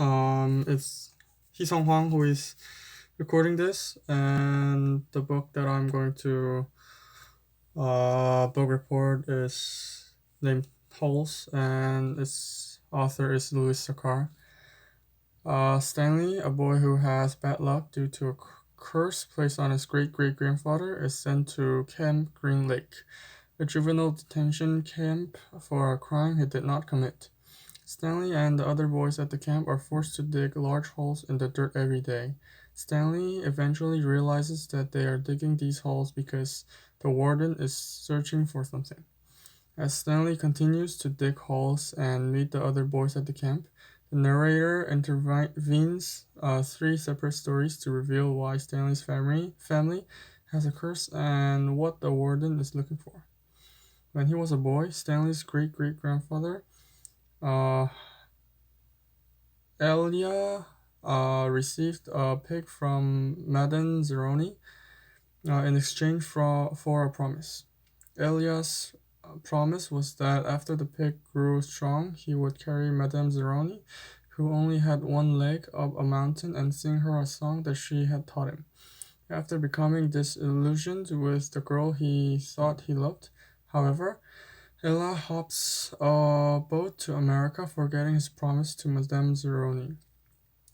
It's Heesung Hwang who is recording this, and the book that I'm going to book report is named Holes, and its author is Louis Sachar. Stanley, a boy who has bad luck due to a curse placed on his great-great-grandfather, is sent to Camp Green Lake, a juvenile detention camp for a crime he did not commit. Stanley and the other boys at the camp are forced to dig large holes in the dirt every day. Stanley eventually realizes that they are digging these holes because the warden is searching for something. As Stanley continues to dig holes and meet the other boys at the camp, the narrator intervenes three separate stories to reveal why Stanley's family has a curse and what the warden is looking for. When he was a boy, Stanley's great-great-grandfather, uh, Elia, received a pig from Madame Zeroni in exchange for a promise. Elia's promise was that after the pig grew strong, he would carry Madame Zeroni, who only had one leg, up a mountain and sing her a song that she had taught him. After becoming disillusioned with the girl he thought he loved, however, Ella hops a boat to America, forgetting his promise to Madame Zeroni.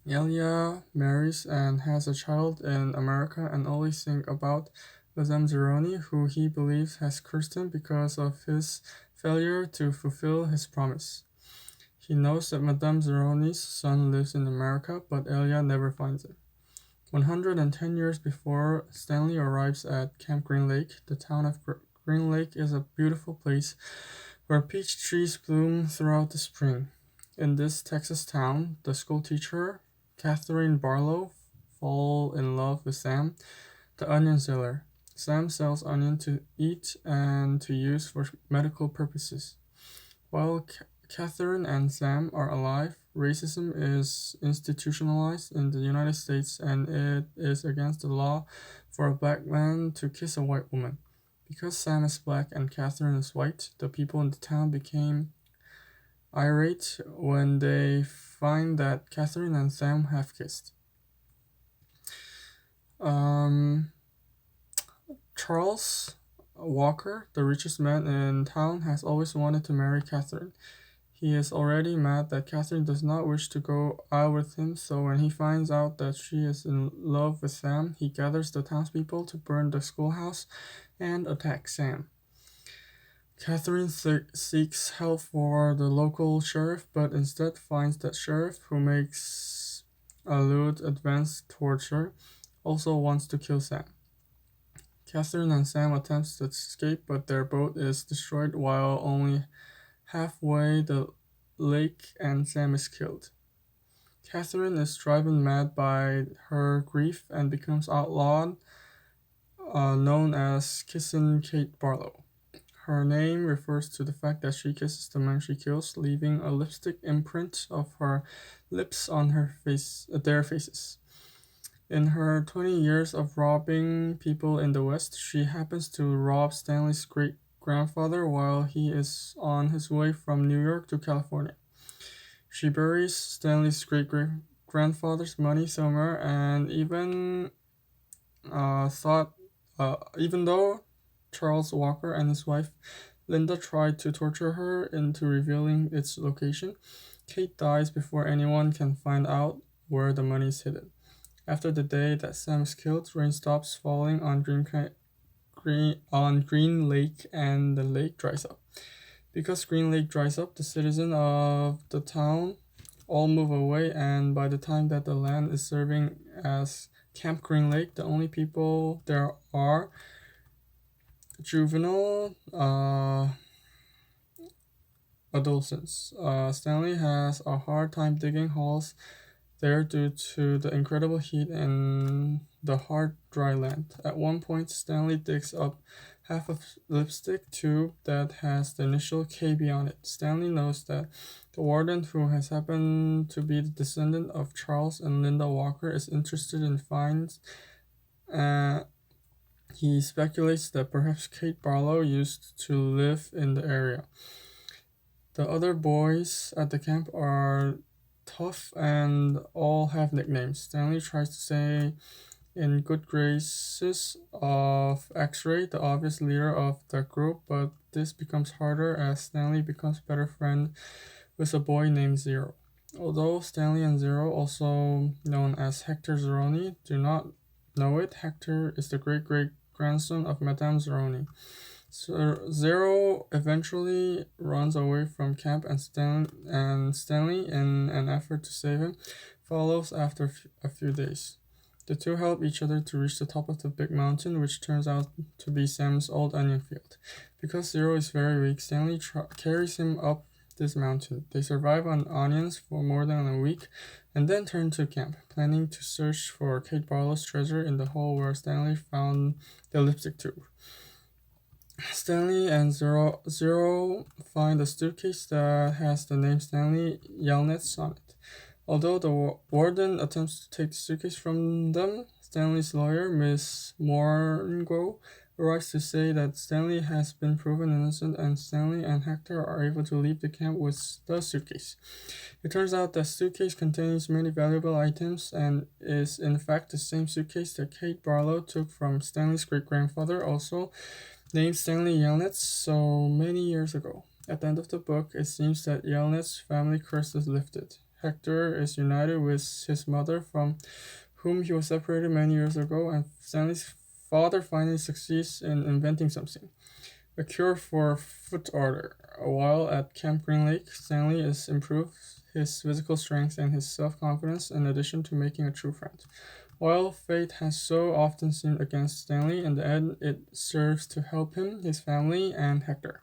Elia marries and has a child in America and always thinks about Madame Zeroni, who he believes has cursed him because of his failure to fulfill his promise. He knows that Madame Zeroni's son lives in America, but Elia never finds him. 110 years before Stanley arrives at Camp Green Lake, the town of Green Lake is a beautiful place where peach trees bloom throughout the spring. In this Texas town, the school teacher, Catherine Barlow, falls in love with Sam, the onion seller. Sam sells onion to eat and to use for medical purposes. While Catherine and Sam are alive, racism is institutionalized in the United States, and it is against the law for a black man to kiss a white woman. Because Sam is black and Catherine is white, the people in the town became irate when they find that Catherine and Sam have kissed. Charles Walker, the richest man in town, has always wanted to marry Catherine. He is already mad that Catherine does not wish to go out with him, so when he finds out that she is in love with Sam, he gathers the townspeople to burn the schoolhouse and attack Sam. Catherine seeks help for the local sheriff, but instead finds that sheriff, who makes a lewd advance towards her, also wants to kill Sam. Catherine and Sam attempt to escape, but their boat is destroyed while only halfway the lake, and Sam is killed. Catherine is driven mad by her grief and becomes outlawed, known as Kissin' Kate Barlow. Her name refers to the fact that she kisses the man she kills, leaving a lipstick imprint of her lips on their faces. In her 20 years of robbing people in the West, she happens to rob Stanley's great-grandfather while he is on his way from New York to California. She buries Stanley's great-grandfather's money somewhere, and even though Charles Walker and his wife Linda tried to torture her into revealing its location, Kate dies before anyone can find out where the money is hidden. After the day that Sam is killed, rain stops falling on Green Lake, and the lake dries up. Because Green Lake dries up, the citizens of the town all move away, and by the time that the land is serving as Camp Green Lake, the only people there are juvenile adolescents. Stanley has a hard time digging holes there due to the incredible heat and the hard, dry land. At one point, Stanley digs up half a lipstick tube that has the initial KB on it. Stanley knows that the warden, who has happened to be the descendant of Charles and Linda Walker, is interested in finds. He speculates that perhaps Kate Barlow used to live in the area. The other boys at the camp are tough and all have nicknames. Stanley tries to stay in good graces of X-Ray, the obvious leader of the group, but this becomes harder as Stanley becomes better friend with a boy named Zero. Although Stanley and Zero, also known as Hector Zeroni, do not know it, Hector is the great-great-grandson of Madame Zeroni. So Zero eventually runs away from camp, and Stanley, in an effort to save him, follows after a few days. The two help each other to reach the top of the big mountain, which turns out to be Sam's old onion field. Because Zero is very weak, Stanley carries him up this mountain. They survive on onions for more than a week, and then turn to camp, planning to search for Kate Barlow's treasure in the hole where Stanley found the lipstick tube. Stanley and Zero find a suitcase that has the name Stanley Yelnats on it. Although the warden attempts to take the suitcase from them, Stanley's lawyer, Miss Morngo, arrives to say that Stanley has been proven innocent and Stanley and Hector are able to leave the camp with the suitcase. It turns out the suitcase contains many valuable items and is in fact the same suitcase that Kate Barlow took from Stanley's great-grandfather, also named Stanley Yelnats, so many years ago. At the end of the book, it seems that Yelnats' family curse is lifted. Hector is united with his mother, from whom he was separated many years ago, and Stanley's father finally succeeds in inventing something, a cure for foot odor. While at Camp Green Lake, Stanley is improved his physical strength and his self-confidence, in addition to making a true friend. While fate has so often seemed against Stanley, in the end it serves to help him, his family, and Hector.